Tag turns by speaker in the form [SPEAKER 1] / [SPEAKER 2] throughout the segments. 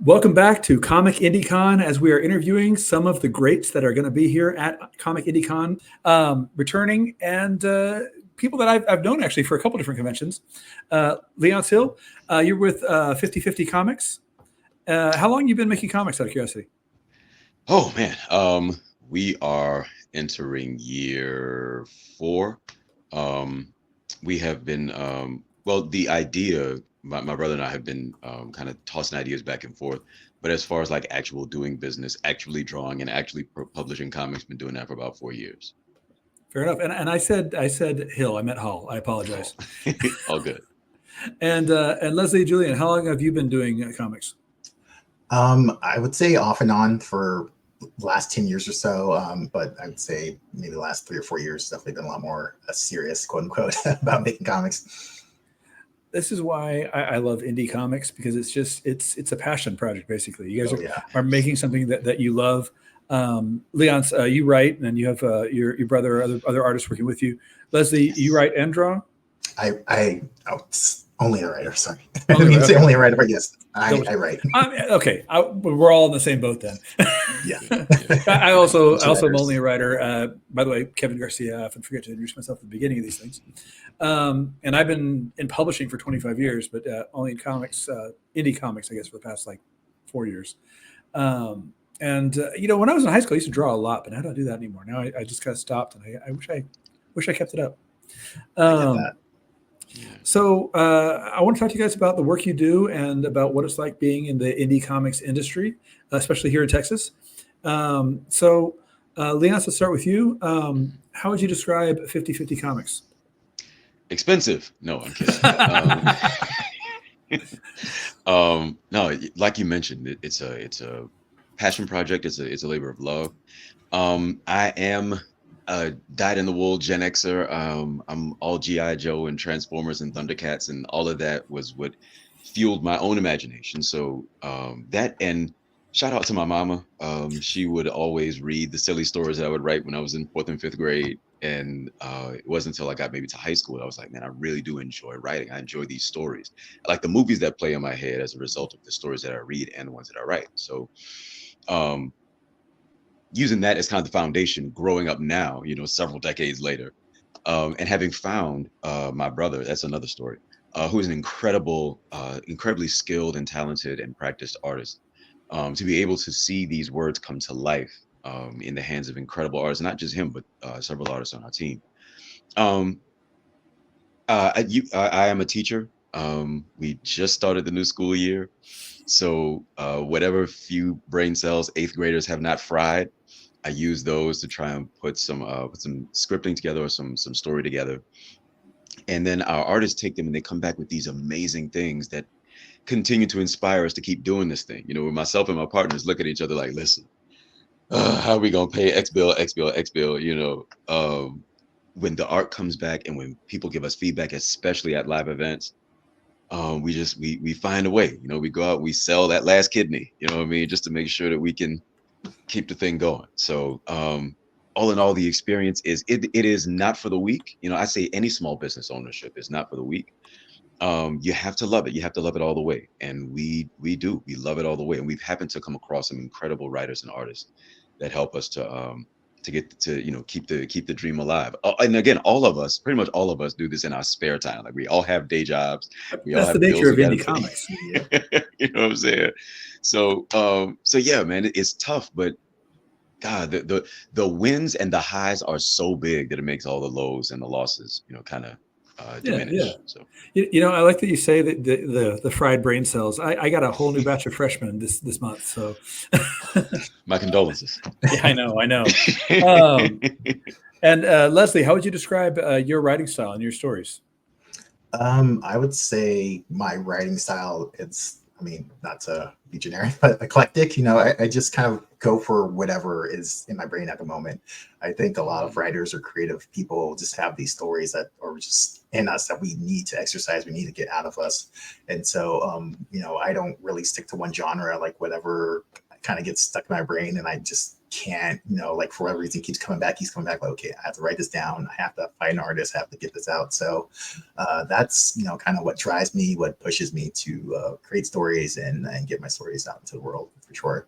[SPEAKER 1] Welcome back to Comic IndieCon as we are interviewing some of the greats that are going to be here at Comic IndieCon, returning and people that I've known actually for a couple different conventions. Leonce Hill, you're with 50/50 Comics. How long have you been making comics out of curiosity?
[SPEAKER 2] Oh man, we are entering year 4. Um, we have been well, the idea, my brother and I have been kind of tossing ideas back and forth. But as far as like actual doing business, actually drawing and actually publishing comics, been doing that for about 4 years.
[SPEAKER 1] Fair enough. And I said Hill. I meant Hall. I
[SPEAKER 2] Oh,
[SPEAKER 1] apologize.
[SPEAKER 2] all good.
[SPEAKER 1] And Lesly Julien, how long have you been doing comics?
[SPEAKER 3] I would say off and on for the last 10 years or so. But I would say maybe the last 3 or 4 years, definitely been a lot more serious, quote unquote, about making comics.
[SPEAKER 1] This is why I love indie comics because it's a passion project basically. You guys
[SPEAKER 3] Oh, yeah.
[SPEAKER 1] are making something that you love. Leonce, you write, and you have your brother, other artists working with you. Lesly, you write and draw.
[SPEAKER 3] It's only a writer. Sorry. I
[SPEAKER 1] Only,
[SPEAKER 3] didn't mean to say
[SPEAKER 1] okay.
[SPEAKER 3] only a writer, but yes, I write.
[SPEAKER 1] Okay, we're all in the same boat then.
[SPEAKER 3] Yeah.
[SPEAKER 1] I also
[SPEAKER 3] Two
[SPEAKER 1] am
[SPEAKER 3] writers.
[SPEAKER 1] only a writer. By the way, Kevin Garcia. I often forget to introduce myself at the beginning of these things. And I've been in publishing for 25 years, but only in comics, indie comics, I guess, for the past like 4 years. When I was in high school, I used to draw a lot, but I don't do that anymore. Now I just kind of stopped, and I wish I kept it up.
[SPEAKER 3] I get
[SPEAKER 1] Um,
[SPEAKER 3] that.
[SPEAKER 2] Yeah.
[SPEAKER 1] so I want to talk to you guys about the work you do and about what it's like being in the indie comics industry, especially here in Texas. Leonce, let's start with you. How would you describe 50/50 Comics?
[SPEAKER 2] Expensive. No, I'm kidding. No, like you mentioned, it's a passion project. It's a labor of love. I am a dyed-in-the-wool Gen Xer. I'm all GI Joe and Transformers and Thundercats, and all of that was what fueled my own imagination. So that, and shout out to my mama. She would always read the silly stories that I would write when I was in 4th and 5th grade. And it wasn't until I got maybe to high school I was like, man, I really do enjoy writing. I enjoy these stories. I like the movies that play in my head as a result of the stories that I read and the ones that I write. So um, using that as kind of the foundation growing up now, several decades later, and having found my brother, that's another story, who is an incredibly skilled and talented and practiced artist. To be able to see these words come to life in the hands of incredible artists, not just him, but several artists on our team. Um, I am a teacher. We just started the new school year. So whatever few brain cells 8th graders have not fried, I use those to try and put some scripting together or some story together. And then our artists take them and they come back with these amazing things that continue to inspire us to keep doing this thing. Where myself and my partners look at each other like, listen, how are we gonna pay X bill, X bill, X bill? When the art comes back and when people give us feedback, especially at live events, we find a way. We go out, we sell that last kidney. You know what I mean, just to make sure that we can keep the thing going. So all in all, the experience it is not for the weak. I say any small business ownership is not for the weak. You have to love it. You have to love it all the way, and we love it all the way. And we've happened to come across some incredible writers and artists that help us to get to keep the dream alive. And again, pretty much all of us do this in our spare time. Like we all have day jobs, we all
[SPEAKER 1] That's the
[SPEAKER 2] have
[SPEAKER 1] nature
[SPEAKER 2] bills
[SPEAKER 1] of
[SPEAKER 2] we got to
[SPEAKER 1] indie
[SPEAKER 2] pay.
[SPEAKER 1] comics.
[SPEAKER 3] Yeah.
[SPEAKER 2] You know what I'm saying? So yeah, man, it's tough, but God, the wins and the highs are so big that it makes all the lows and the losses, kind of
[SPEAKER 1] Yeah, yeah.
[SPEAKER 2] diminish. So
[SPEAKER 1] I like that you say that the fried brain cells. I got a whole new batch of freshmen this month. So
[SPEAKER 2] my condolences.
[SPEAKER 1] yeah, I know. Um, and Lesly, how would you describe your writing style and your stories?
[SPEAKER 3] I would say my writing style, I mean, not to be generic, but eclectic. I just kind of go for whatever is in my brain at the moment. I think a lot of writers or creative people just have these stories that are just in us that we need to exercise, we need to get out of us. And so, I don't really stick to one genre, like whatever kind of gets stuck in my brain and I just can't, like for whatever reason, keeps coming back. He's coming back. Like, okay, I have to write this down. I have to find an artist. I have to get this out. So that's, kind of what drives me, what pushes me to create stories and get my stories out into the world for sure.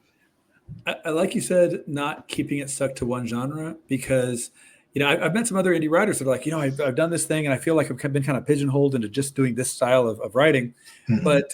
[SPEAKER 1] I like you said, not keeping it stuck to one genre, because I've met some other indie writers that are like, I've done this thing and I feel like I've been kind of pigeonholed into just doing this style of writing.
[SPEAKER 3] Mhm.
[SPEAKER 1] But,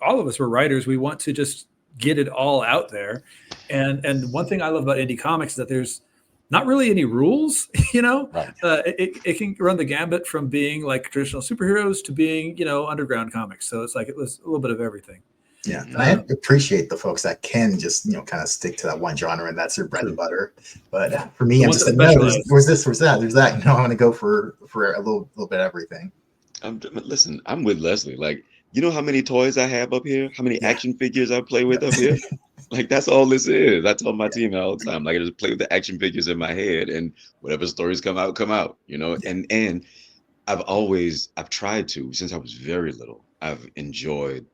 [SPEAKER 1] all of us were writers. We want to just get it all out there. And one thing I love about indie comics is that there's not really any rules,
[SPEAKER 2] Right.
[SPEAKER 1] It can run the gambit from being like traditional superheroes to being, underground comics. So it's like, it was a little bit of everything.
[SPEAKER 3] Yeah, and I appreciate the folks that can just kind of stick to that one genre and that's their bread and butter. But for me, I'm just like, no, there's this, there's that. I want to go for a little bit of everything.
[SPEAKER 2] Listen, I'm with Leslie. Like, you know how many toys I have up here? How many action figures I play with up here? Like, that's all this is. I tell my team all the time. Like, I just play with the action figures in my head, and whatever stories come out, And I've tried to, since I was very little, I've enjoyed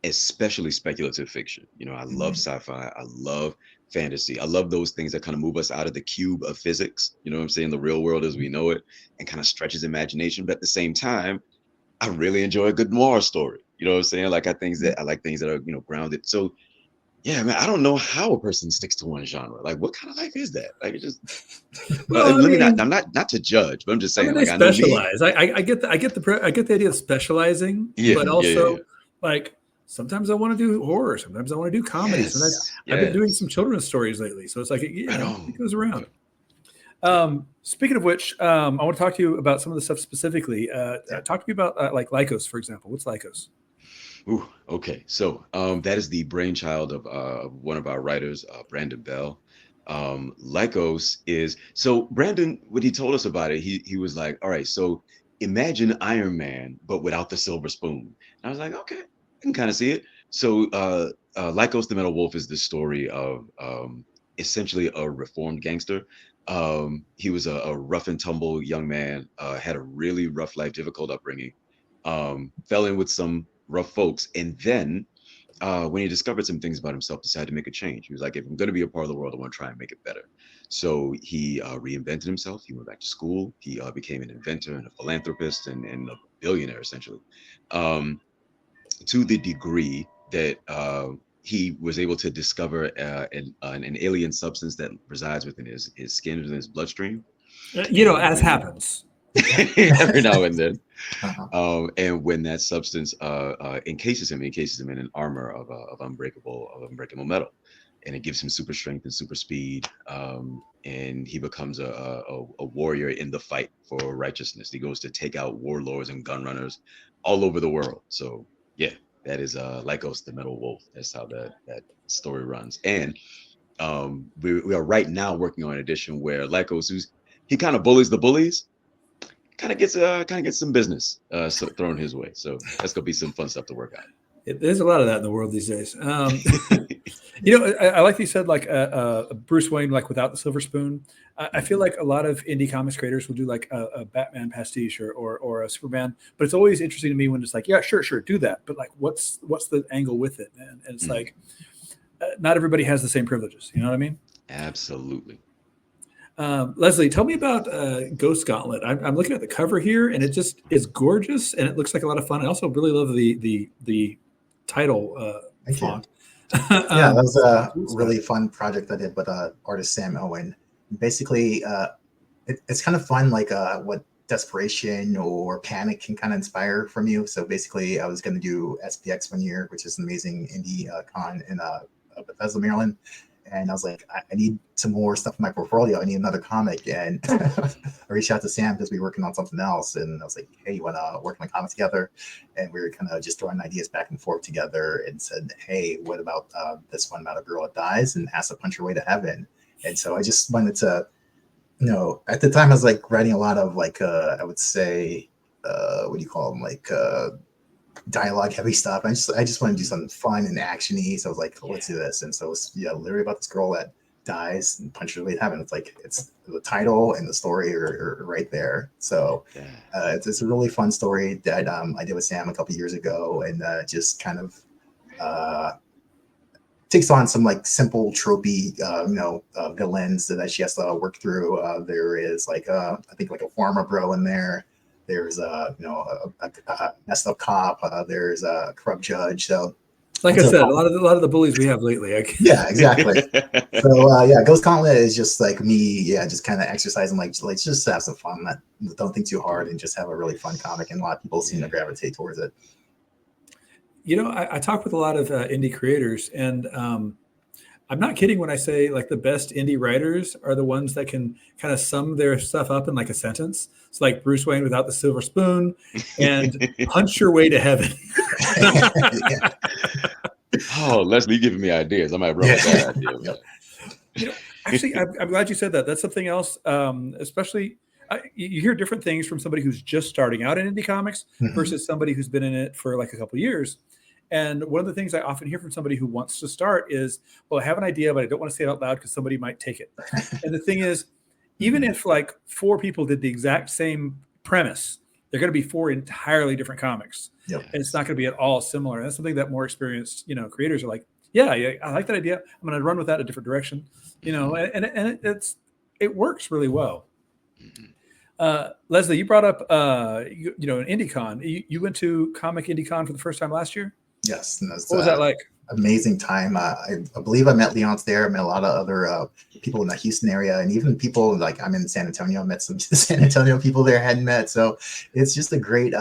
[SPEAKER 2] especially speculative fiction. I love sci-fi. I love fantasy. I love those things that kind of move us out of the cube of physics, you know what I'm saying, the real world as we know it, and kind of stretches imagination. But at the same time, I really enjoy a good noir story. You know what I'm saying? Like I like things that are, grounded. So yeah, man, I don't know how a person sticks to one genre. Like, what kind of life is that? Like, it just.
[SPEAKER 1] Well,
[SPEAKER 2] Let me not. I'm not to judge, but I'm just saying.
[SPEAKER 1] They
[SPEAKER 2] Like, I know me.
[SPEAKER 1] specialize. I get the idea of specializing, but also like sometimes I want to do horror, sometimes I want to do comedy. Sometimes I've been doing some children's stories lately, so it's like it goes around. Speaking of which, I want to talk to you about some of the stuff specifically. Talk to me about like Lycos, for example. What's Lycos?
[SPEAKER 2] Ooh, okay. So that is the brainchild of one of our writers, Brandon Bell. Lycos is, so Brandon, when he told us about it, he was like, all right, so imagine Iron Man, but without the silver spoon. And I was like, okay, I can kind of see it. So Lycos the Metal Wolf is the story of essentially a reformed gangster. He was a rough and tumble young man, had a really rough life, difficult upbringing, fell in with some rough folks, and then when he discovered some things about himself, decided to make a change. He was like, if I'm going to be a part of the world, I want to try and make it better. So he reinvented himself. He went back to school. He became an inventor and a philanthropist and a billionaire, essentially, to the degree that he was able to discover an alien substance that resides within his skin, within his bloodstream.
[SPEAKER 1] As happens.
[SPEAKER 2] Every now and then.
[SPEAKER 3] Uh-huh.
[SPEAKER 2] And when that substance encases him in an armor of unbreakable metal, and it gives him super strength and super speed, and he becomes a warrior in the fight for righteousness. He goes to take out warlords and gun runners all over the world. So yeah, that is Lycos the Metal Wolf. That's how that story runs. And we are right now working on an edition where Lycos, he kind of bullies the bullies, kind of gets some business thrown his way. So that's gonna be some fun stuff to work out.
[SPEAKER 1] There's a lot of that in the world these days. I like that you said like Bruce Wayne, like without the silver spoon. I feel like a lot of indie comics creators will do like a Batman pastiche or a Superman, but it's always interesting to me when it's like, yeah, sure, do that, but like, what's the angle with it? And it's like, not everybody has the same privileges. You know what I mean?
[SPEAKER 2] Absolutely.
[SPEAKER 1] Leslie, tell me about Ghost Gauntlet. I'm looking at the cover here, and it just is gorgeous, and it looks like a lot of fun. I also really love the title font.
[SPEAKER 3] Yeah, that was a really fun project I did with artist Sam Owen. Basically, it's kind of fun, like what desperation or panic can kind of inspire from you. So basically, I was going to do SPX one year, which is an amazing indie con in Bethesda, Maryland. And I was like, I need some more stuff in my portfolio. I need another comic. And I reached out to Sam because we were working on something else. And I was like, hey, you want to work on a comic together? And we were kind of just throwing ideas back and forth together and said, hey, what about this one about a girl that dies and has to punch her way to heaven? And so I just wanted to, at the time I was like writing a lot of like, I would say, what do you call them? Like, dialogue heavy stuff. I just want to do something fun and actiony. So I was like, let's do this. And so it's literally about this girl that dies and punches her way to heaven. It's like it's the title and the story are right there. So it's a really fun story that I did with Sam a couple years ago, and just kind of takes on some like simple tropey, villains that she has to work through. There is like I think like a farmer bro in there. There's a messed up cop. There's a corrupt judge. So
[SPEAKER 1] like I said, a lot of the bullies we have lately.
[SPEAKER 3] Yeah, exactly. So Ghost Gauntlet is just like me, just kind of exercising, like just have some fun. Don't think too hard and just have a really fun comic. And a lot of people seem to gravitate towards it.
[SPEAKER 1] I talk with a lot of indie creators, and I'm not kidding when I say like the best indie writers are the ones that can kind of sum their stuff up in like a sentence. It's like Bruce Wayne without the silver spoon and punch your way to heaven.
[SPEAKER 2] Oh, Leslie, you giving me ideas. I might run with that idea.
[SPEAKER 1] Actually, I'm glad you said that. That's something else, especially you hear different things from somebody who's just starting out in indie comics versus somebody who's been in it for like a couple of years. And one of the things I often hear from somebody who wants to start is, well, I have an idea, but I don't want to say it out loud because somebody might take it. And the thing is, even if like 4 people did the exact same premise, they're going to be 4 entirely different comics.
[SPEAKER 3] Yep.
[SPEAKER 1] And it's not going to be at all similar. And that's something that more experienced, creators are like, yeah, I like that idea. I'm going to run with that in a different direction, and it works really well. Leslie, you brought up, an IndieCon. You went to Comic IndieCon for the first time last year?
[SPEAKER 3] Yes.
[SPEAKER 1] What was that like?
[SPEAKER 3] Amazing time. I believe I met Leonce there. I met a lot of other people in the Houston area, and even people like I'm in San Antonio. I met some San Antonio people there I hadn't met. So it's just a great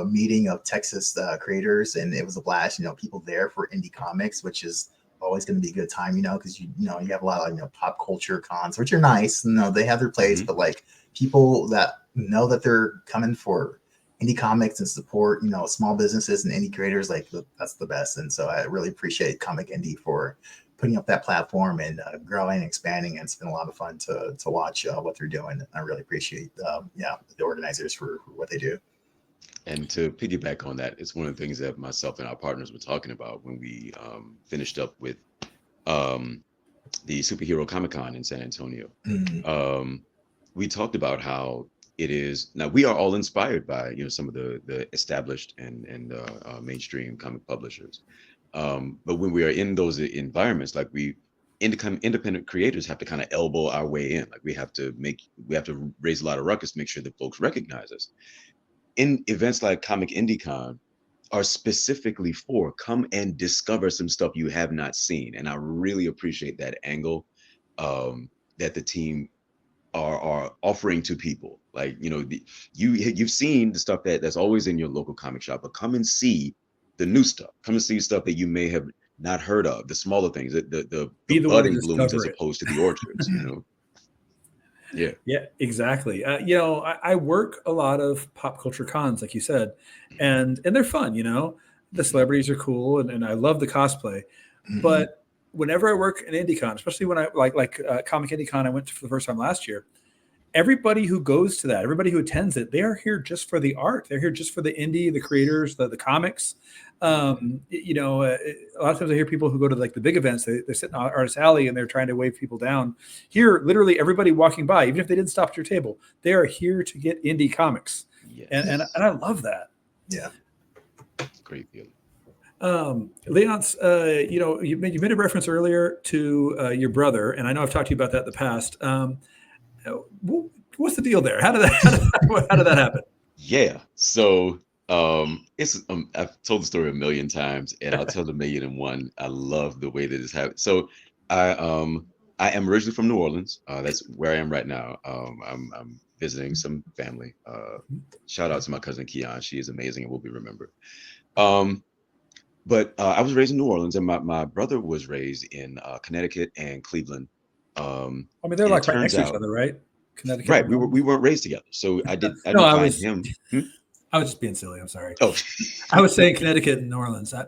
[SPEAKER 3] meeting of Texas creators, and it was a blast. People there for indie comics, which is always going to be a good time. Because you have a lot of pop culture cons, which are nice. They have their place, but like people that know that they're coming for indie comics and support, small businesses and indie creators, like that's the best. And so I really appreciate Comic Indie for putting up that platform and growing and expanding. And it's been a lot of fun to watch what they're doing. I really appreciate the organizers for what they do.
[SPEAKER 2] And to piggyback on that, it's one of the things that myself and our partners were talking about when we finished up with the Superhero Comic-Con in San Antonio. We talked about how it is now. We are all inspired by some of the established and mainstream comic publishers, but when we are in those environments, like independent creators have to kind of elbow our way in. Like we have to raise a lot of ruckus to make sure that folks recognize us. In events like Comic IndieCon are specifically for come and discover some stuff you have not seen, and I really appreciate that angle that the team are offering to people. Like you've seen the stuff that's always in your local comic shop, but come and see the new stuff. Come and see stuff that you may have not heard of, the smaller things, the budding blooms as opposed to the orchards.
[SPEAKER 1] Yeah, exactly. I work a lot of pop culture cons, like you said, and they're fun. The celebrities are cool, and I love the cosplay, but whenever I work an IndieCon, especially when I like Comic IndieCon, I went to for the first time last year. Everybody who goes to that, everybody who attends it, they are here just for the art. They're here just for the indie, the creators, the comics. A lot of times I hear people who go to like the big events, they're sitting on Artist Alley and they're trying to wave people down. Here, literally everybody walking by, even if they didn't stop at your table, they are here to get indie comics. Yes. And I love that.
[SPEAKER 3] Yeah.
[SPEAKER 2] Great feeling.
[SPEAKER 1] Leonce, you made a reference earlier to your brother, and I know I've talked to you about that in the past. What's the deal there? How did that happen?
[SPEAKER 2] Yeah. So I've told the story a million times, and I'll tell the 1,000,001. I love the way that this happened. So I am originally from New Orleans. That's where I am right now. I'm visiting some family. Shout out to my cousin Keon. She is amazing and will be remembered. But I was raised in New Orleans, and my brother was raised in Connecticut and Cleveland.
[SPEAKER 1] They're like right next to each other, right? Connecticut.
[SPEAKER 2] Right. We weren't raised together, so I didn't find him.
[SPEAKER 1] I was just being silly. I'm sorry.
[SPEAKER 2] Oh,
[SPEAKER 1] I was saying Connecticut and New Orleans. I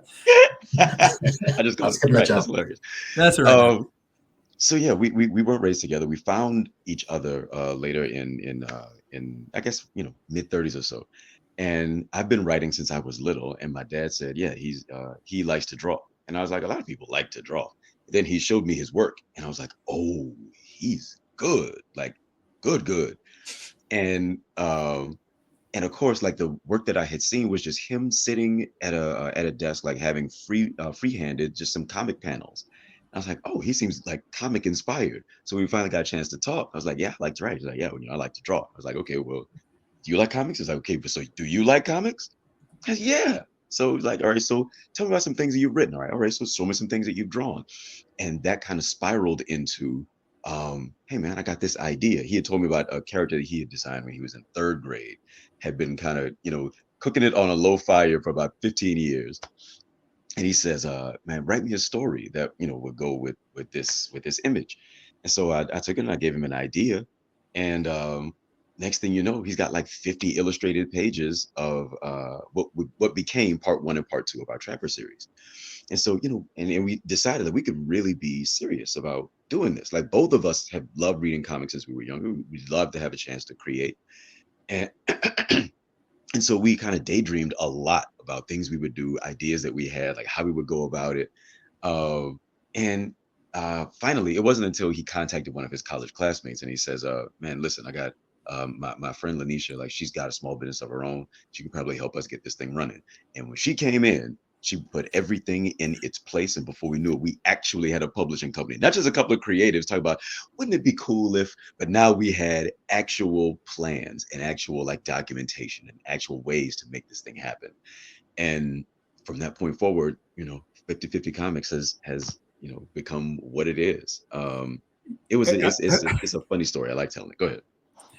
[SPEAKER 2] just got it. Right. That's hilarious.
[SPEAKER 1] That's all right.
[SPEAKER 2] So yeah, we weren't raised together. We found each other later in I guess mid-30s or so. And I've been writing since I was little. And my dad said, yeah, he likes to draw. And I was like, a lot of people like to draw. Then he showed me his work, and I was like, oh, he's good, like good. And of course, like the work that I had seen was just him sitting at a desk, like having freehanded just some comic panels. I was like, oh, he seems like comic inspired. So we finally got a chance to talk. I was like, yeah, I like to write. He's like, yeah, I like to draw. I was like, okay, well, do you like comics? He's like, okay, but so do you like comics? I said, yeah. So like, all right, so tell me about some things that you've written. All right, so show me some things that you've drawn. And that kind of spiraled into, hey man, I got this idea. He had told me about a character that he had designed when he was in 3rd grade, had been kind of, cooking it on a low fire for about 15 years. And he says, man, write me a story that, would go with this image. And so I took it and I gave him an idea. And next thing you know, he's got like 50 illustrated pages of what became part 1 and part 2 of our Trapper series. And so, and we decided that we could really be serious about doing this. Like both of us have loved reading comics since we were younger. We'd love to have a chance to create. And and so we kind of daydreamed a lot about things we would do, ideas that we had, like how we would go about it. And finally, it wasn't until he contacted one of his college classmates and he says, man, listen, I got my friend Lanisha, like she's got a small business of her own. She can probably help us get this thing running. And when she came in, she put everything in its place. And before we knew it, we actually had a publishing company, not just a couple of creatives talking about, wouldn't it be cool if, but now we had actual plans and actual like documentation and actual ways to make this thing happen. And from that point forward, 50/50 Comics has become what it is. It's a funny story. I like telling it. Go ahead.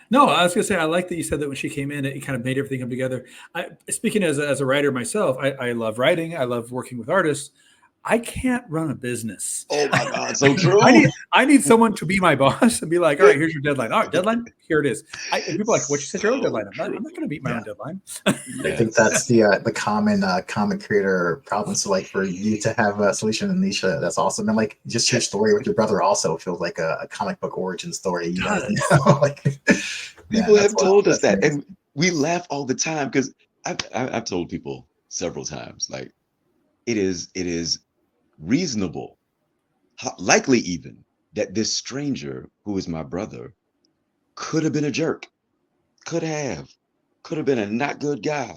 [SPEAKER 1] No, I was going to say, I like that you said that when she came in, it kind of made everything come together. Speaking as a writer myself, I love writing. I love working with artists. I can't run a business.
[SPEAKER 2] Oh my God, so true.
[SPEAKER 1] I need someone to be my boss and be like, all right, here's your deadline. All right, deadline, here it is. And people are like, what you set your own deadline? I'm not going to beat my own deadline.
[SPEAKER 3] I think that's the common comic creator problem. So like for you to have a solution in Nisha, that's awesome. And like just your story with your brother also feels like a comic book origin story. You guys know, like
[SPEAKER 2] people have told us that, and we laugh all the time because I've told people several times, like it is reasonable, likely even, that this stranger who is my brother could have been a jerk, could have been a not good guy,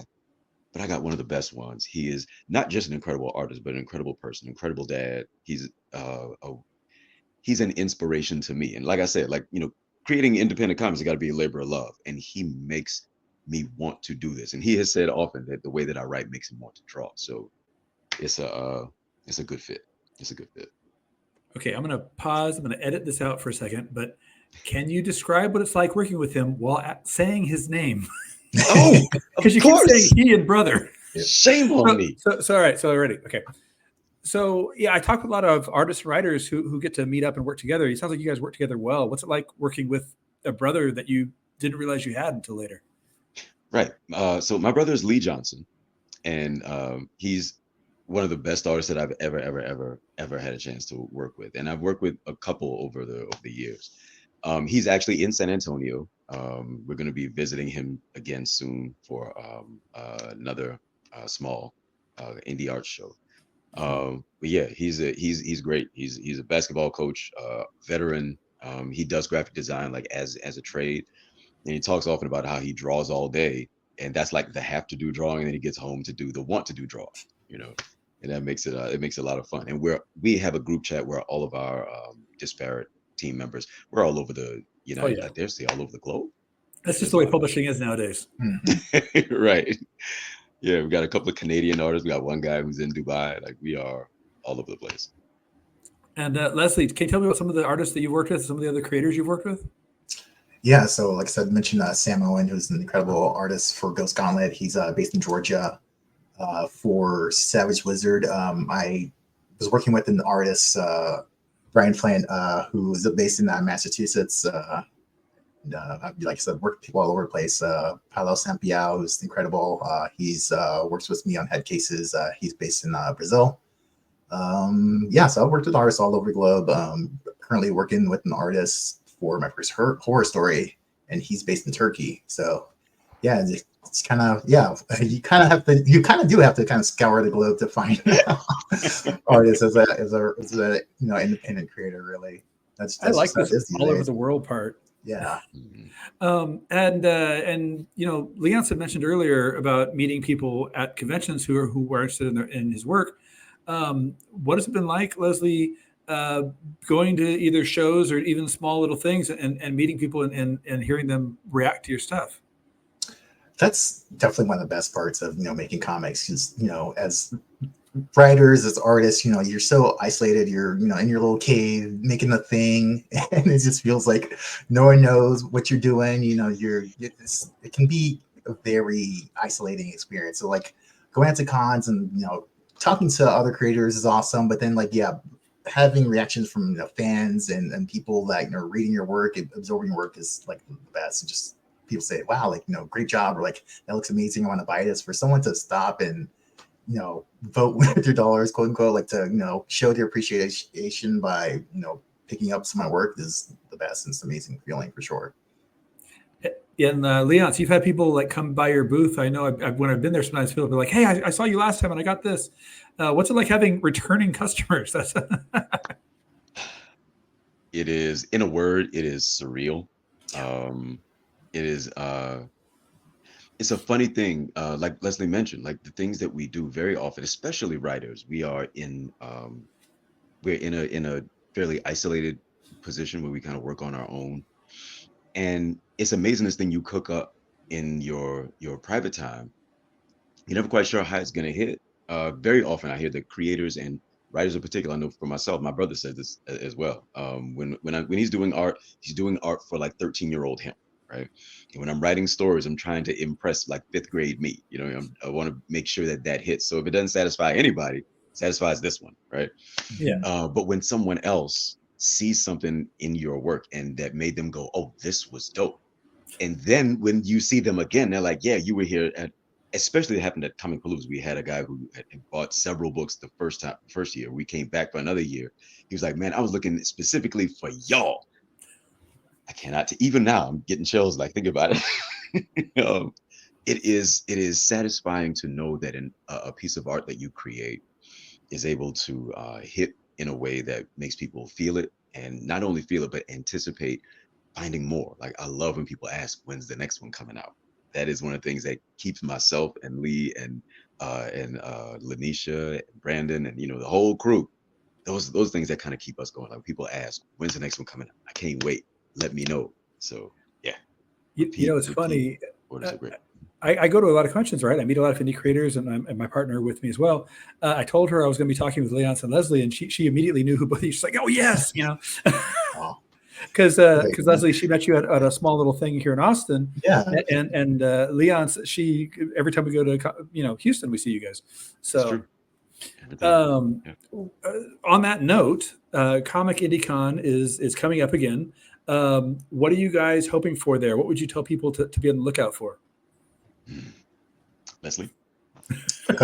[SPEAKER 2] but I got one of the best ones. He is not just an incredible artist, but an incredible person, incredible dad. He's an inspiration to me. And like I said, like, creating independent comics has got to be a labor of love. And he makes me want to do this. And he has said often that the way that I write makes him want to draw. So it's a good fit. It's a good fit.
[SPEAKER 1] Okay, I'm going to pause. I'm going to edit this out for a second, but can you describe what it's like working with him while saying his name?
[SPEAKER 2] Oh,
[SPEAKER 1] because you keep saying he and brother.
[SPEAKER 2] Shame on me.
[SPEAKER 1] So all right, so already, okay. So yeah, I talk with a lot of artists and writers who get to meet up and work together. It sounds like you guys work together well. What's it like working with a brother that you didn't realize you had until later?
[SPEAKER 2] Right. So my brother is Lee Johnson, and he's one of the best artists that I've ever had a chance to work with. And I've worked with a couple over the years. He's actually in San Antonio. We're going to be visiting him again soon for another small indie art show. But yeah, he's great. He's a basketball coach, veteran. He does graphic design like as a trade, and he talks often about how he draws all day, and that's like the have to do drawing, and then he gets home to do the want to do drawing, and that makes it a lot of fun. And we have a group chat where all of our disparate team members, we're all over the I dare say all over the globe.
[SPEAKER 1] That's just the way publishing is nowadays.
[SPEAKER 2] Right. Yeah, we got a couple of Canadian artists. We got one guy who's in Dubai. Like we are all over the place.
[SPEAKER 1] And Leslie, can you tell me about some of the artists that you've worked with, some of the other creators you've worked with?
[SPEAKER 3] Yeah, so like I said, mentioned Sam Owen, who's an incredible artist for Ghost Gauntlet. He's based in Georgia. For Savage Wizard, I was working with an artist, Brian Flint, who is based in Massachusetts. Like I said, worked with people all over the place. Paulo Sampiao, who's incredible. He's works with me on head cases. He's based in Brazil. So I've worked with artists all over the globe. Currently working with an artist for my first horror story, and he's based in Turkey. So yeah, it's kind of you kind of do have to kind of scour the globe to find artists as a independent creator. Really, that's
[SPEAKER 1] I like this all over the world part.
[SPEAKER 3] Yeah.
[SPEAKER 1] And Leonce had mentioned earlier about meeting people at conventions who were interested in his work. What has it been like, Leslie, uh, going to either shows or even small little things and meeting people and hearing them react to your stuff?
[SPEAKER 3] That's definitely one of the best parts of making comics, because as writers, as artists, you're so isolated. You're in your little cave making the thing, and it just feels like no one knows what you're doing. It can be a very isolating experience. So like going out to cons and talking to other creators is awesome, but then like having reactions from fans and people that reading your work and absorbing your work is like the best. And just people say, wow, like great job, or like that looks amazing, I want to buy this. For someone to stop and vote with your dollars, quote unquote, like to show their appreciation by picking up some of my work is the best. And it's an amazing feeling for sure.
[SPEAKER 1] And Leonce, you've had people like come by your booth. I know when I've been there, sometimes people be like, "Hey, I saw you last time and I got this." What's it like having returning customers? That's
[SPEAKER 2] It is, in a word, it is surreal. It is it's a funny thing, like Leslie mentioned, like the things that we do very often, especially writers, we're in a fairly isolated position where we kind of work on our own. And it's amazing, this thing you cook up in your private time, you're never quite sure how it's going to hit. Very often I hear that creators and writers in particular, I know for myself, my brother said this as well. When he's doing art, he's doing art for like 13-year-old him, right? And when I'm writing stories, I'm trying to impress like fifth grade me. I want to make sure that that hits. So if it doesn't satisfy anybody, it satisfies this one, right?
[SPEAKER 1] yeah.
[SPEAKER 2] But when someone else sees something in your work and that made them go, "Oh, this was dope," and then when you see them again, they're like, "Yeah, you were here at." Especially it happened at Comic Palooza. We had a guy who had bought several books the first year. We came back for another year. He was like, "Man, I was looking specifically for y'all." I cannot. Even now, I'm getting chills. Like, think about it. It is satisfying to know that a piece of art that you create is able to hit in a way that makes people feel it, and not only feel it but anticipate finding more. Like, I love when people ask, when's the next one coming out? That is one of the things that keeps myself and Lee and Lanisha and Brandon and the whole crew. Those things that kind of keep us going. Like, people ask, when's the next one coming out? I can't wait. Let me know. So yeah,
[SPEAKER 1] It's
[SPEAKER 2] repeat
[SPEAKER 1] funny.
[SPEAKER 2] orders are great.
[SPEAKER 1] I go to a lot of conventions, right? I meet a lot of indie creators, and my partner with me as well. I told her I was going to be talking with Leonce and Leslie, and she immediately knew who both. She's like, "Oh yes,"
[SPEAKER 3] Oh,
[SPEAKER 1] because
[SPEAKER 3] okay.
[SPEAKER 1] Leslie, she met you at a small little thing here in Austin,
[SPEAKER 3] Yeah.
[SPEAKER 1] and Leonce, she every time we go to Houston, we see you guys.
[SPEAKER 2] It's
[SPEAKER 1] So
[SPEAKER 2] true. Everything. Yeah.
[SPEAKER 1] on that note, Comic IndieCon is coming up again. What are you guys hoping for there? What would you tell people to be on the lookout for?
[SPEAKER 2] Leslie.
[SPEAKER 3] Good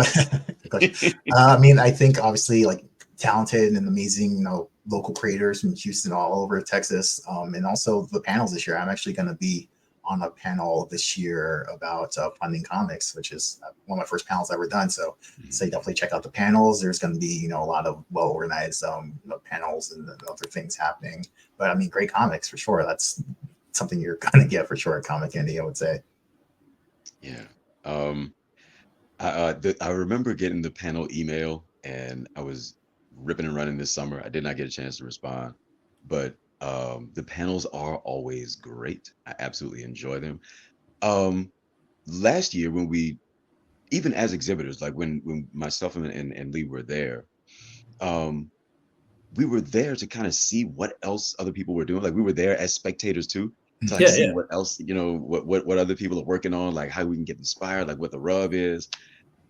[SPEAKER 3] question. I mean, I think obviously like talented and amazing, local creators from Houston all over Texas, and also the panels this year. I'm actually going to be on a panel this year about funding comics, which is one of my first panels I've ever done. So definitely check out the panels. There's going to be a lot of well organized panels and other things happening. But I mean, great comics for sure. That's something you're going to get for sure at Comic Indie, I would say.
[SPEAKER 2] Yeah. I remember getting the panel email, and I was ripping and running this summer. I did not get a chance to respond, but the panels are always great. I absolutely enjoy them. Last year, when we, even as exhibitors, like when myself and Lee were there, um, we were there to kind of see what else other people were doing. Like, we were there as spectators too, to like
[SPEAKER 1] Yeah,
[SPEAKER 2] see
[SPEAKER 1] yeah.
[SPEAKER 2] what else, what other people are working on, like how we can get inspired, like what the rub is.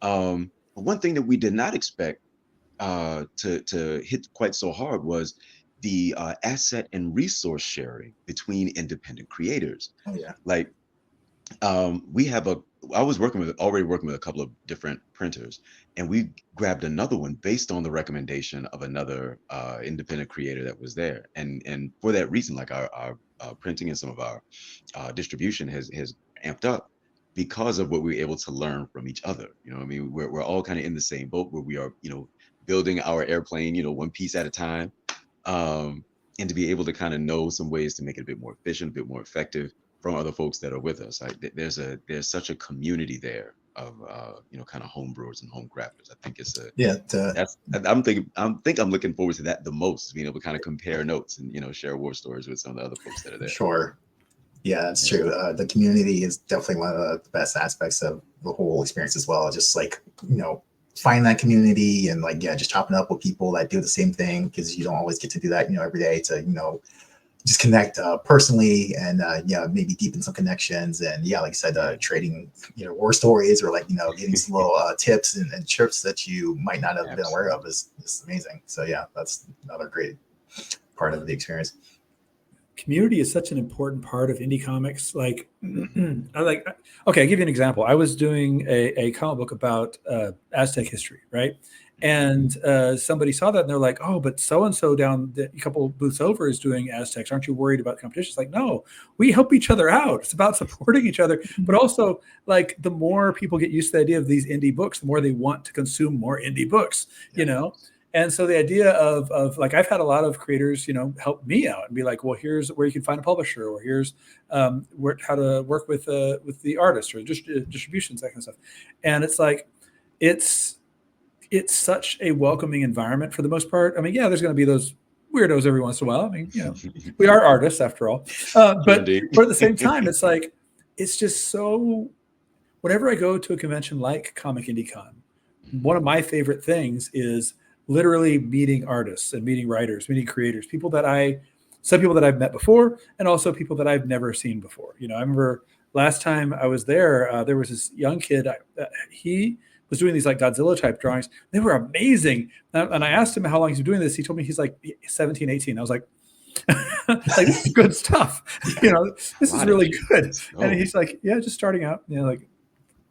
[SPEAKER 2] But one thing that we did not expect to hit quite so hard was the asset and resource sharing between independent creators.
[SPEAKER 3] Oh yeah.
[SPEAKER 2] Like, we have I was already working with a couple of different printers, and we grabbed another one based on the recommendation of another independent creator that was there. And for that reason, like our printing and some of our distribution has amped up because of what we were able to learn from each other. I mean, we're all kind of in the same boat where we are, building our airplane, one piece at a time. And to be able to kind of know some ways to make it a bit more efficient, a bit more effective from other folks that are with us. Like, there's such a community there kind of home brewers and home crafters. I think it's a
[SPEAKER 3] Yeah,
[SPEAKER 2] I'm looking forward to that the most, being able to kind of compare notes and share war stories with some of the other folks that are there.
[SPEAKER 3] sure. Yeah, that's
[SPEAKER 2] Yeah.
[SPEAKER 3] true. The community is definitely one of the best aspects of the whole experience as well. Just like, find that community and like, yeah, just chopping up with people that do the same thing, because you don't always get to do that, every day, to, just connect personally, and yeah, maybe deepen some connections. And yeah, like I said, trading, war stories, or like, getting some little tips and trips that you might not have been aware of is amazing. So yeah, that's another great part of the experience.
[SPEAKER 1] Community is such an important part of indie comics. Like, okay, I'll give you an example. I was doing a comic book about Aztec history, right? And somebody saw that and they're like, oh, but so-and-so down a couple booths over is doing Aztecs. Aren't you worried about competition? It's like, no, we help each other out. It's about supporting each other. But also, like, the more people get used to the idea of these indie books, the more they want to consume more indie books, And so the idea of like, I've had a lot of creators, help me out and be like, well, here's where you can find a publisher, or here's how to work with the artist, or just distributions, that kind of stuff. And it's like, it's such a welcoming environment for the most part. I mean, yeah, there's going to be those weirdos every once in a while. I mean, we are artists after all. But at the same time, it's like, it's just so, whenever I go to a convention like Comic IndieCon, one of my favorite things is literally meeting artists and meeting writers, meeting creators, some people that I've met before, and also people that I've never seen before. I remember last time I was there, there was this young kid. He was doing these like Godzilla type drawings. They were amazing. And I asked him how long he's been doing this. He told me he's like 17, 18. I was like, like, this is good stuff. This is really good. And he's like, yeah, just starting out. Like,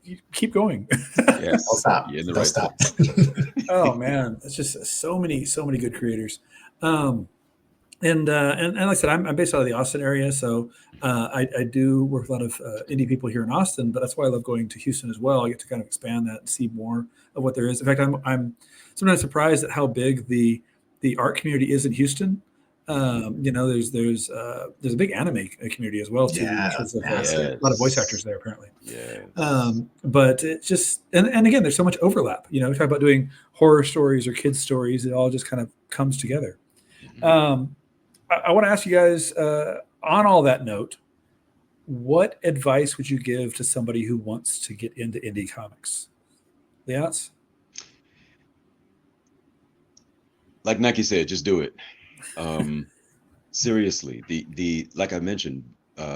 [SPEAKER 1] you keep going.
[SPEAKER 3] Yes. Don't stop.
[SPEAKER 2] You're in the
[SPEAKER 3] Don't
[SPEAKER 2] right
[SPEAKER 3] stop.
[SPEAKER 1] Oh man, it's just so many good creators. And like I said, I'm based out of the Austin area, so I do work with a lot of indie people here in Austin. But that's why I love going to Houston as well. I get to kind of expand that and see more of what there is. In fact, I'm sometimes surprised at how big the art community is in Houston. There's a big anime community as well too.
[SPEAKER 3] Yeah,
[SPEAKER 1] because of,
[SPEAKER 3] yes.
[SPEAKER 1] a lot of voice actors there apparently.
[SPEAKER 2] Yeah.
[SPEAKER 1] But it's just, and again, there's so much overlap. We talk about doing horror stories or kids stories. It all just kind of comes together.
[SPEAKER 2] Mm-hmm.
[SPEAKER 1] I want to ask you guys, on all that note, what advice would you give to somebody who wants to get into indie comics? Leonce?
[SPEAKER 2] Like Nike said, just do it. Seriously, the like I mentioned,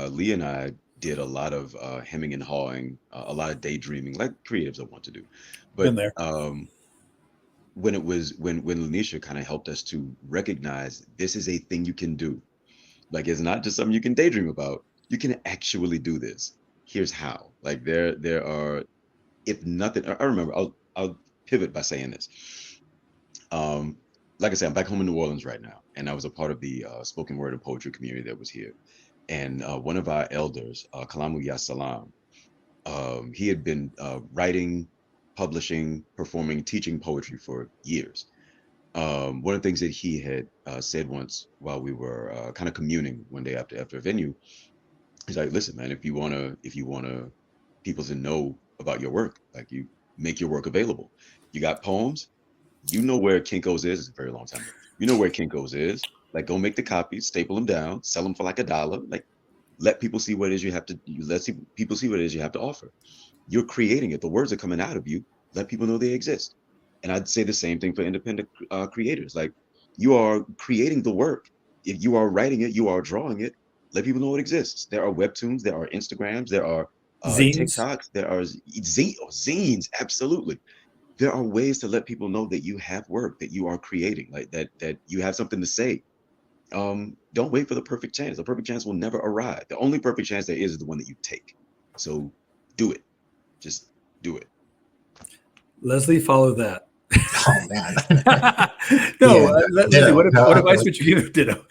[SPEAKER 2] Lee and I did a lot of hemming and hawing, a lot of daydreaming, like creatives that want to do. But
[SPEAKER 1] Been there.
[SPEAKER 2] when Lanisha kind of helped us to recognize this is a thing you can do. Like, it's not just something you can daydream about. You can actually do this. Here's how. Like, there are, if nothing, I remember, I'll pivot by saying this. Like I said, I'm back home in New Orleans right now, and I was a part of the spoken word and poetry community that was here. And one of our elders, Kalamu Yasalam, he had been writing, publishing, performing, teaching poetry for years. One of the things that he had said once while we were kind of communing one day after a venue, he's like, "Listen, man, if you wanna people to know about your work, like, you make your work available. You got poems, you know where Kinko's is. It's a very long time ago. You know where Kinko's is. Like, go make the copies, staple them down, sell them for like $1. Like, let people see what it is you have to. People see what it is you have to offer. You're creating it. The words are coming out of you. Let people know they exist." And I'd say the same thing for independent creators. Like, you are creating the work. If you are writing it, you are drawing it. Let people know it exists. There are webtoons, there are Instagrams, there are
[SPEAKER 1] Zines.
[SPEAKER 2] TikToks, there are zines. Absolutely. There are ways to let people know that you have work, that you are creating, like that you have something to say. Don't wait for the perfect chance. The perfect chance will never arrive. The only perfect chance there is the one that you take. So do it. Just do it.
[SPEAKER 1] Leslie, follow that.
[SPEAKER 3] Oh man.
[SPEAKER 1] Leslie, what advice would you give? Ditto.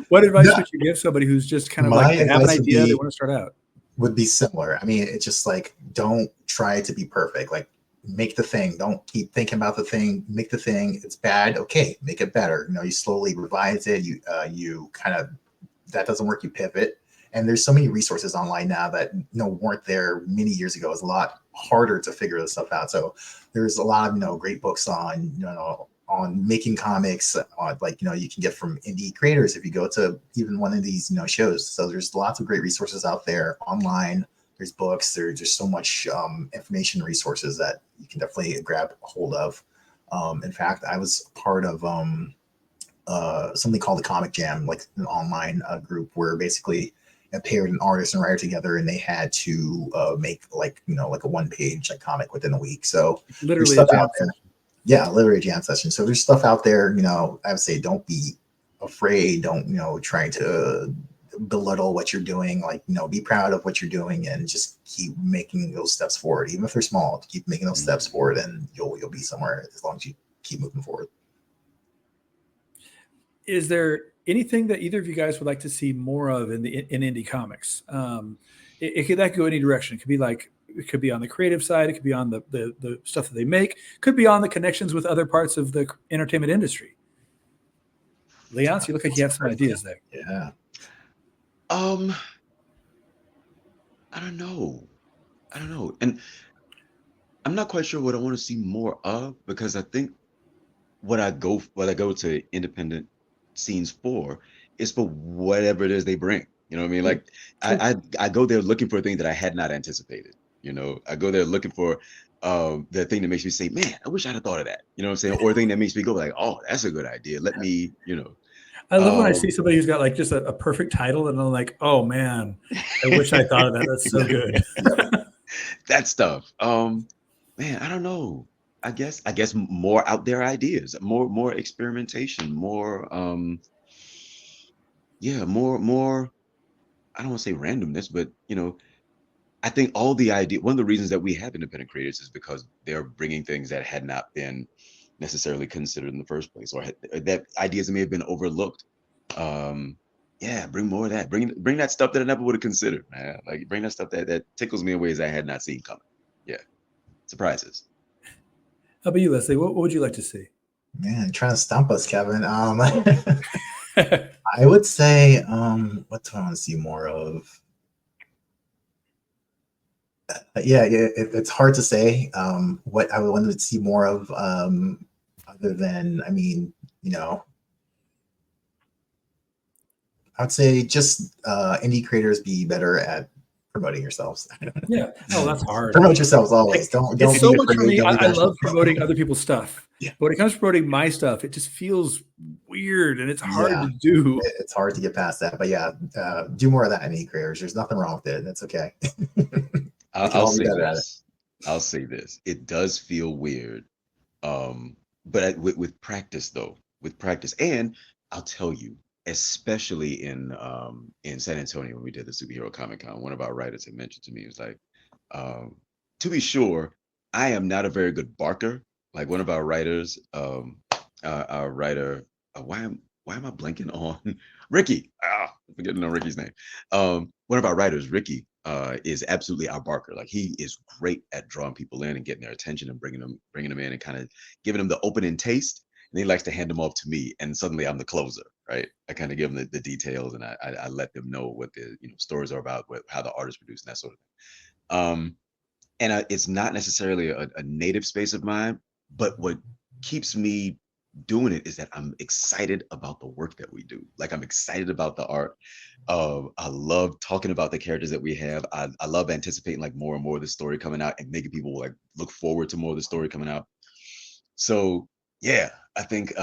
[SPEAKER 1] What advice would you give somebody who's just kind of like, they have an idea, they want to start out?
[SPEAKER 3] Would be similar. I mean, it's just like, don't try to be perfect. Like, make the thing. Don't keep thinking about the thing. Make the thing. It's bad. Okay, make it better. You slowly revise it. You kind of, that doesn't work. You pivot, And there's so many resources online now that weren't there many years ago. It's a lot harder to figure this stuff out. So there's a lot of great books on on making comics, you can get from indie creators if you go to even one of these shows. So there's lots of great resources out there online. There's books. There's just so much information resources that you can definitely grab hold of. In fact, I was part of something called the Comic Jam, like an online group where basically it paired an artist and writer together, and they had to make like a one-page comic within a week. So
[SPEAKER 1] Literally
[SPEAKER 3] there's stuff out there. Yeah, literally a jam session. So there's stuff out there. I would say don't be afraid. Don't try to belittle what you're doing. Be proud of what you're doing and just keep making those steps forward, even if they're small. Keep making those steps forward, and you'll be somewhere as long as you keep moving forward.
[SPEAKER 1] Is there anything that either of you guys would like to see more of in indie comics? It could go any direction. It could be on the creative side. It could be on the stuff that they make. Could be on the connections with other parts of the entertainment industry. Leonce, you look like you have some ideas there.
[SPEAKER 3] Yeah.
[SPEAKER 2] I don't know. And I'm not quite sure what I want to see more of, because I think what I go to independent scenes for is for whatever it is they bring. You know what I mean? Like I go there looking for a thing that I had not anticipated. I go there looking for the thing that makes me say, man, I wish I'd have thought of that. You know what I'm saying? Or a thing that makes me go like, oh, that's a good idea. Let me,
[SPEAKER 1] I love when I see somebody who's got like just a perfect title, and I'm like, oh man, I wish I thought of that. That's so good.
[SPEAKER 2] That stuff. Man, I don't know. I guess more out there ideas, more experimentation, more more, I don't want to say randomness, but I think one of the reasons that we have independent creators is because they're bringing things that had not been necessarily considered in the first place, or that ideas that may have been overlooked. Bring more of that. Bring that stuff that I never would have considered, man. Like bring that stuff that tickles me in ways I had not seen coming. Yeah, surprises.
[SPEAKER 1] How about you, Leslie? What would you like to see?
[SPEAKER 3] Man, trying to stump us, Kevin. I would say, what do I want to see more of? It's hard to say what I would want to see more of, other than, I would say just indie creators be better at promoting yourselves.
[SPEAKER 1] Yeah. Oh, that's hard.
[SPEAKER 3] Promote yourselves always. Don't
[SPEAKER 1] It's so
[SPEAKER 3] be
[SPEAKER 1] much for
[SPEAKER 3] afraid.
[SPEAKER 1] me.
[SPEAKER 3] Don't be
[SPEAKER 1] I
[SPEAKER 3] bashful.
[SPEAKER 1] love promoting other people's stuff.
[SPEAKER 3] Yeah.
[SPEAKER 1] But when it comes to promoting my stuff, it just feels weird and it's hard
[SPEAKER 3] Yeah.
[SPEAKER 1] to do.
[SPEAKER 3] It's hard to get past that. But yeah, do more of that, indie creators. There's nothing wrong with it. That's okay.
[SPEAKER 2] I'll say this. It does feel weird. But with practice though, and I'll tell you, especially in San Antonio when we did the Superhero Comic Con, one of our writers had mentioned to me, he was like, to be sure, I am not a very good barker. Like one of our writers, our writer, why am I blanking on Ricky? I'm forgetting on Ricky's name. One of our writers, Ricky, is absolutely our barker. Like he is great at drawing people in and getting their attention and bringing them in and kind of giving them the opening taste. And he likes to hand them off to me, and suddenly I'm the closer, right? I kind of give them the details, and I let them know what the stories are about, how the art is produced, and that sort of thing. And it's not necessarily a native space of mine, but what keeps me doing it is that I'm excited about the work that we do. Like I'm excited about the art. I love talking about the characters that we have. I love anticipating like more and more of the story coming out and making people like look forward to more of the story coming out. So yeah, I think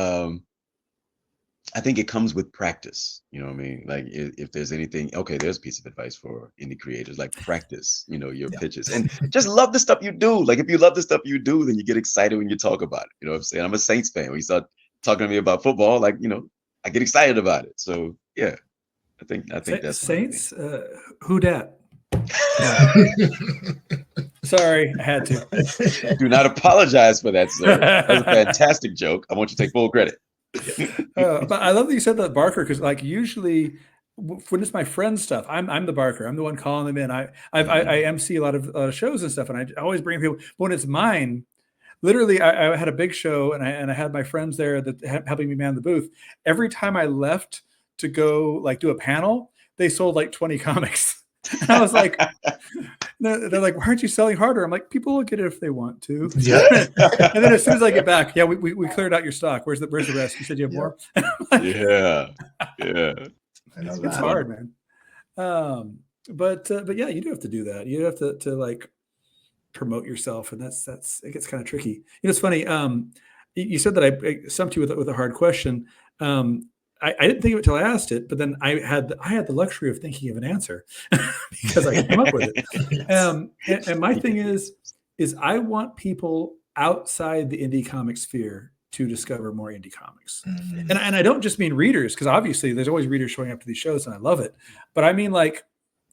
[SPEAKER 2] it comes with practice. You know what I mean? Like if there's anything, okay, there's a piece of advice for indie creators, like practice, your pitches, and just love the stuff you do. Like if you love the stuff you do, then you get excited when you talk about it. You know what I'm saying? I'm a Saints fan. When you start talking to me about football, like, I get excited about it. So yeah, I think that's
[SPEAKER 1] Saints. Who dat? Sorry, I had to.
[SPEAKER 2] Do not apologize for that, sir. That was a fantastic joke. I want you to take full credit.
[SPEAKER 1] But I love that you said that barker, because like usually when it's my friend's stuff, I'm the barker. I'm the one calling them in. I MC a lot of shows and stuff, and I always bring people. But when it's mine, literally, I had a big show, and I had my friends there that helping me man the booth. Every time I left to go like do a panel, they sold like 20 comics. And I was like, they're like, why aren't you selling harder? I'm like, people will get it if they want to.
[SPEAKER 3] Yeah.
[SPEAKER 1] And then as soon as I get back, yeah, we cleared out your stock. Where's the rest? You said you have more?
[SPEAKER 2] Yeah.
[SPEAKER 3] I know
[SPEAKER 1] It's
[SPEAKER 3] that.
[SPEAKER 1] hard, man. But yeah, you do have to do that. You have to like promote yourself, and that's it gets kind of tricky. You know, it's funny. You said that I stumped you with a hard question. I didn't think of it till I asked it, but then I had the luxury of thinking of an answer because I came up with it.
[SPEAKER 3] Yes.
[SPEAKER 1] And my thing is I want people outside the indie comic sphere to discover more indie comics.
[SPEAKER 3] Mhm.
[SPEAKER 1] And I don't just mean readers, because obviously there's always readers showing up to these shows and I love it. But I mean, like,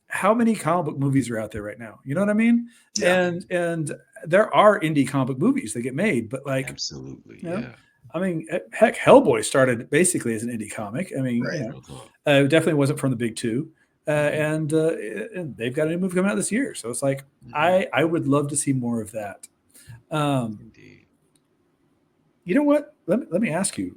[SPEAKER 1] how many comic book movies are out there right now? You know what I mean?
[SPEAKER 3] Yeah.
[SPEAKER 1] And there are indie comic book movies that get made, but like,
[SPEAKER 2] Absolutely.
[SPEAKER 1] you know,
[SPEAKER 2] Yeah.
[SPEAKER 1] I mean, heck, Hellboy started basically as an indie comic. I mean,
[SPEAKER 3] Right.
[SPEAKER 1] you know, it definitely wasn't from the big two. And they've got a new movie coming out this year. So it's like, I would love to see more of that.
[SPEAKER 2] Indeed.
[SPEAKER 1] You know what? Let me ask you,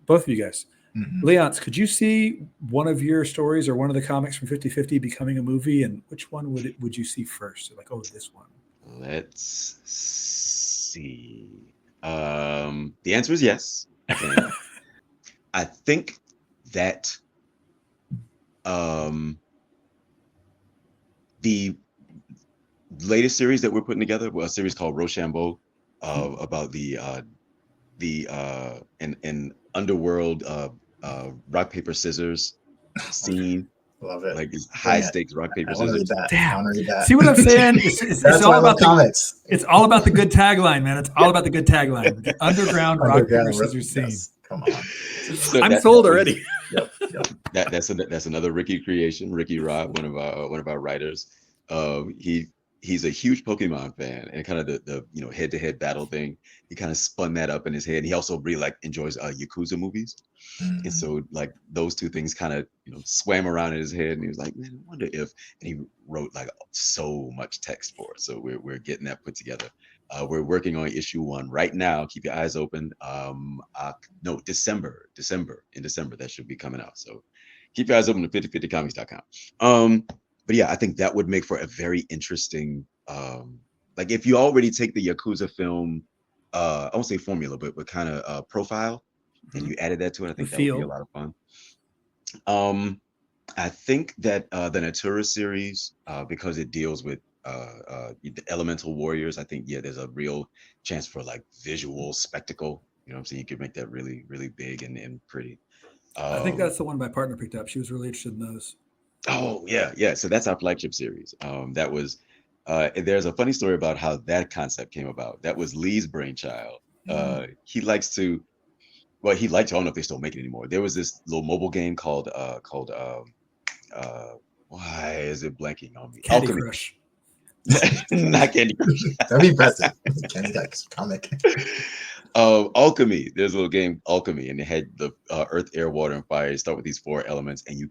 [SPEAKER 1] both of you guys.
[SPEAKER 3] Mhm.
[SPEAKER 1] Leonce, could you see one of your stories or one of the comics from 50/50 becoming a movie, and which one would you see first? Like, oh, this one.
[SPEAKER 2] Let's see. The answer is yes. And I think that the latest series that we're putting together, well, a series called Rochambeau, about the an underworld rock paper scissors scene,
[SPEAKER 3] Love it.
[SPEAKER 2] like these high stakes rock paper
[SPEAKER 3] I want to read
[SPEAKER 2] scissors.
[SPEAKER 3] that.
[SPEAKER 1] Damn.
[SPEAKER 3] I want to read that.
[SPEAKER 1] See what I'm saying? It's
[SPEAKER 3] That's
[SPEAKER 1] all
[SPEAKER 3] why I love
[SPEAKER 1] about
[SPEAKER 3] comics.
[SPEAKER 1] it's all about the good tagline, man. It's all about the good tagline. The underground rock paper scissors scene.
[SPEAKER 3] Yes. Come on.
[SPEAKER 2] So
[SPEAKER 1] I'm sold already.
[SPEAKER 3] Yep.
[SPEAKER 2] That's another Ricky creation. Ricky Robb, one of our writers. He's a huge Pokemon fan, and kind of the head-to-head battle thing. He kind of spun that up in his head. He also really enjoys Yakuza movies, and so like those two things kind of swam around in his head, and he was like, man, I wonder if. And he wrote like so much text for it. So we're getting that put together. We're working on issue 1 right now. Keep your eyes open. No, December that should be coming out. So keep your eyes open to 5050comics.com. But yeah, I think that would make for a very interesting, like if you already take the Yakuza film, I won't say formula, but kind of profile, and you added that to it, I think that would be a lot of fun. I think that the Natura series, because it deals with the elemental warriors, I think, yeah, there's a real chance for like visual spectacle. You know what I'm saying? You could make that really, really big and pretty.
[SPEAKER 1] I think that's the one my partner picked up. She was really interested in those.
[SPEAKER 2] Oh yeah. So that's our flagship series. That was there's a funny story about how that concept came about. That was Lee's brainchild. He likes to, I don't know if they still make it anymore. There was this little mobile game called why is it blanking on me?
[SPEAKER 1] Candy
[SPEAKER 2] Alchemy.
[SPEAKER 1] Crush.
[SPEAKER 2] Not Candy Crush.
[SPEAKER 3] That'd be impressive. Candy Crush comic.
[SPEAKER 2] Alchemy. There's a little game, Alchemy, and it had the earth, air, water, and fire. You start with these 4 elements, and you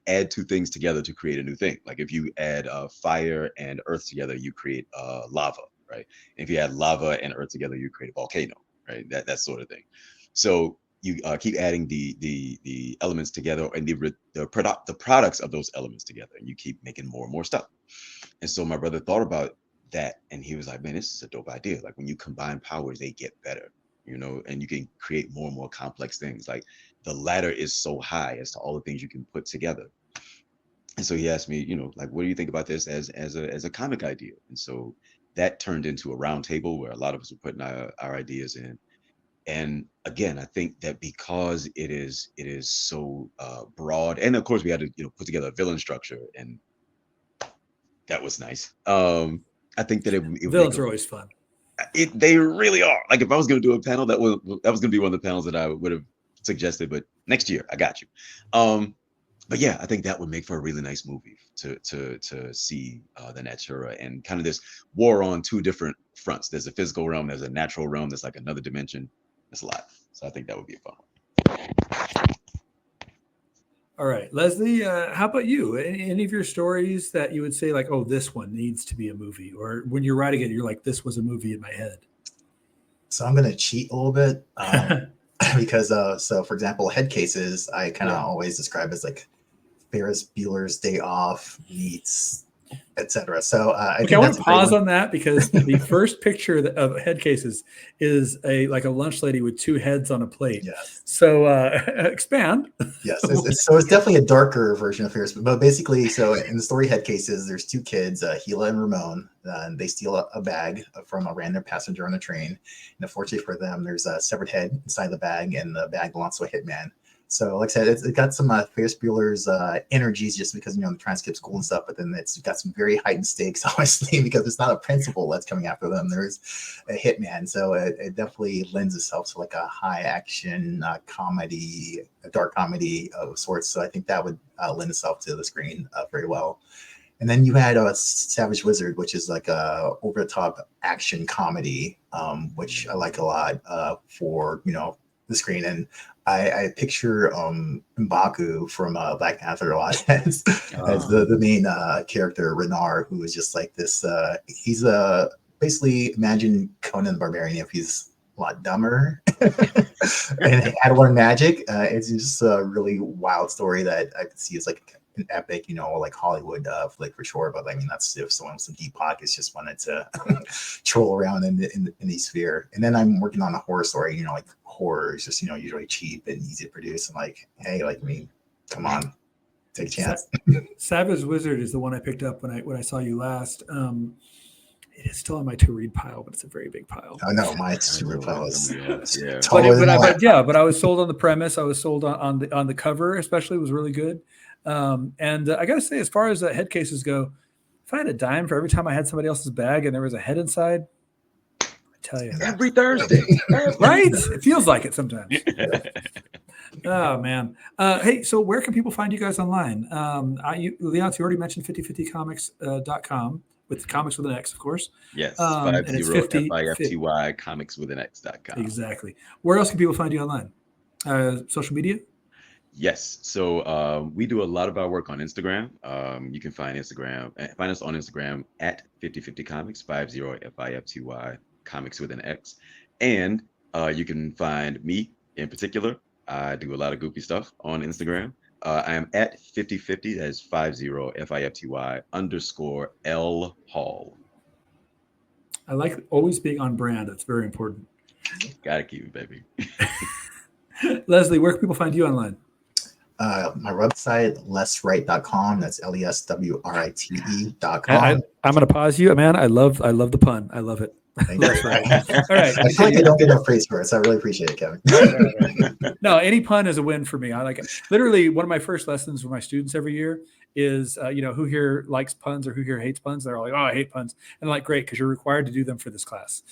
[SPEAKER 2] add 2 things together to create a new thing. Like if you add fire and earth together, you create lava, right? If you add lava and earth together, you create a volcano, right? That sort of thing. So you keep adding the elements together, and the products of those elements together, and you keep making more and more stuff. And so my brother thought about that, and he was like, man, this is a dope idea. Like when you combine powers, they get better, and you can create more and more complex things. Like the ladder is so high as to all the things you can put together. And so he asked me, like, what do you think about this as a comic idea? And so that turned into a round table where a lot of us were putting our ideas in. And again, I think that because it is so broad, and of course we had to put together a villain structure, and that was nice. I think that it
[SPEAKER 1] Villains are always fun.
[SPEAKER 2] They really are. Like if I was going to do a panel, that was going to be one of the panels that I would have suggested. But next year, I got you. But yeah, I think that would make for a really nice movie to see the Natura and kind of this war on 2 different fronts. There's a physical realm, there's a natural realm, there's like another dimension. That's a lot. So I think that would be a fun one.
[SPEAKER 1] All right, Leslie, how about you? Any of your stories that you would say like, oh, this one needs to be a movie, or when you're writing it, you're like, this was a movie in my head?
[SPEAKER 3] So I'm gonna cheat a little bit because so for example, head cases I kind of always describe as like Ferris Bueller's Day Off meets etc. So I
[SPEAKER 1] Okay,
[SPEAKER 3] think
[SPEAKER 1] I want
[SPEAKER 3] that's
[SPEAKER 1] to
[SPEAKER 3] a great
[SPEAKER 1] pause
[SPEAKER 3] one.
[SPEAKER 1] on that because the first picture of head cases is a lunch lady with two heads on a plate.
[SPEAKER 3] Yes.
[SPEAKER 1] So expand.
[SPEAKER 3] Yes. It's definitely a darker version of Ferris, but basically, so in the story head cases, there's two kids, Gila and Ramon, and they steal a bag from a random passenger on a train. And unfortunately for them, there's a severed head inside the bag, and the bag belongs to a hitman. So, like I said, it got some Ferris Bueller's energies just because, they're trying to skip school and stuff, but then it's got some very heightened stakes, obviously, because it's not a principal that's coming after them. There's a hitman. So it definitely lends itself to like a high action comedy, a dark comedy of sorts. So I think that would lend itself to the screen very well. And then you had Savage Wizard, which is like a over the top action comedy, which I like a lot for, the screen. And I picture M'Baku from Black Panther a lot as the main character, Renard, who is just like this. He's basically imagine Conan the Barbarian if he's a lot dumber and had to learn magic. It's just a really wild story that I could see as like an epic, like Hollywood flick for sure. But I mean, that's if someone with some deep pockets just wanted to troll around in the sphere. And then I'm working on a horror story, like horror is just, usually cheap and easy to produce. And like, hey, like me, come on, take a chance.
[SPEAKER 1] Savage Wizard is the one I picked up when I saw you last. It is still on my to read pile, but it's a very big pile.
[SPEAKER 3] I know my to read pile is
[SPEAKER 1] but I was sold on the premise. I was sold on the cover, especially, was really good. And I got to say, as far as head cases go, if I had a dime for every time I had somebody else's bag and there was a head inside, I tell you,
[SPEAKER 2] every Thursday,
[SPEAKER 1] right? It feels like it sometimes. Oh man. Hey, so where can people find you guys online? Leonce, you already mentioned 5050comics.com. With comics with an X, of course.
[SPEAKER 2] Yes,
[SPEAKER 1] and it's
[SPEAKER 2] 50Fifty comics with an X.com.
[SPEAKER 1] Exactly. Where else can people find you online? Social media?
[SPEAKER 2] Yes. So we do a lot of our work on Instagram. You can find us on Instagram at 5050comics, 50FIFTY comics with an X. And you can find me in particular. I do a lot of goofy stuff on Instagram. I am at 50Fifty, that is 50FIFTY_L Hall.
[SPEAKER 1] I like always being on brand. That's very important.
[SPEAKER 2] Gotta keep it, baby.
[SPEAKER 1] Lesly, where can people find you online?
[SPEAKER 3] My website, leswrite.com. That's LESWRITE.com.
[SPEAKER 1] I'm going to pause you, man. I love the pun. I love it.
[SPEAKER 3] Thank you. All right. I feel like I don't get enough praise for it, so I really appreciate it, Kevin.
[SPEAKER 1] No, any pun is a win for me. I like it. Literally, one of my first lessons with my students every year is, who here likes puns or who here hates puns? They're all like, oh, I hate puns. And I'm like, great, because you're required to do them for this class.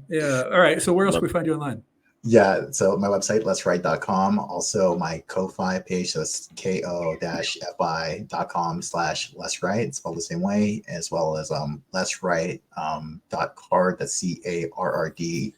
[SPEAKER 1] Yeah. All right. So where else can we find you online?
[SPEAKER 3] Yeah, so my website, leswrite.com. Also my Ko-Fi page, so it's ko-fi.com/leswrite. It's spelled the same way, as well as leswrite.card, that's CARRD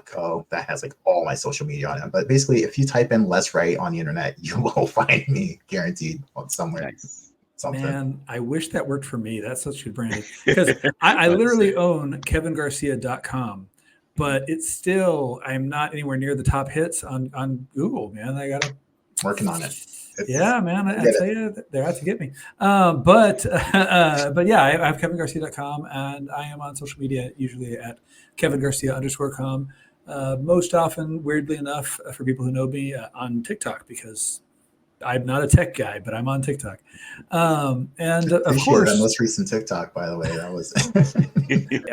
[SPEAKER 3] .co. That has like all my social media on it. But basically, if you type in Leswrite on the internet, you will find me guaranteed on somewhere.
[SPEAKER 2] Nice.
[SPEAKER 3] Something.
[SPEAKER 1] Man, I wish that worked for me. That's such good branding. Because I literally own kevingarcia.com. But it's still, I'm not anywhere near the top hits on Google, man. I got to
[SPEAKER 3] working on it.
[SPEAKER 1] Yeah, man. I tell you, they're out to get me. But yeah, I have kevingarcia.com, and I am on social media usually at kevingarcia_com. Most often, weirdly enough, for people who know me, on TikTok, because I'm not a tech guy, but I'm on TikTok. And of course,
[SPEAKER 3] that most recent TikTok, by the way, that was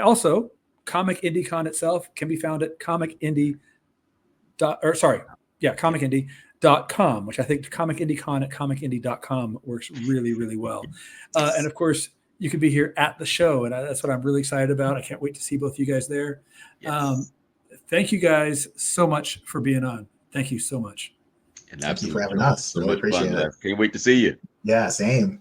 [SPEAKER 1] also. Comic IndieCon itself can be found at comicindie.com, which I think Comic IndieCon at comicindie.com works really, really well. And of course, you can be here at the show, and that's what I'm really excited about. I can't wait to see both you guys there.
[SPEAKER 2] Yes.
[SPEAKER 1] Thank you guys so much for being on. Thank you so much.
[SPEAKER 3] And thank you for having us.
[SPEAKER 2] So
[SPEAKER 3] really
[SPEAKER 2] much
[SPEAKER 3] appreciate
[SPEAKER 2] fun,
[SPEAKER 3] it.
[SPEAKER 2] Can't wait to see you.
[SPEAKER 3] Yeah, same.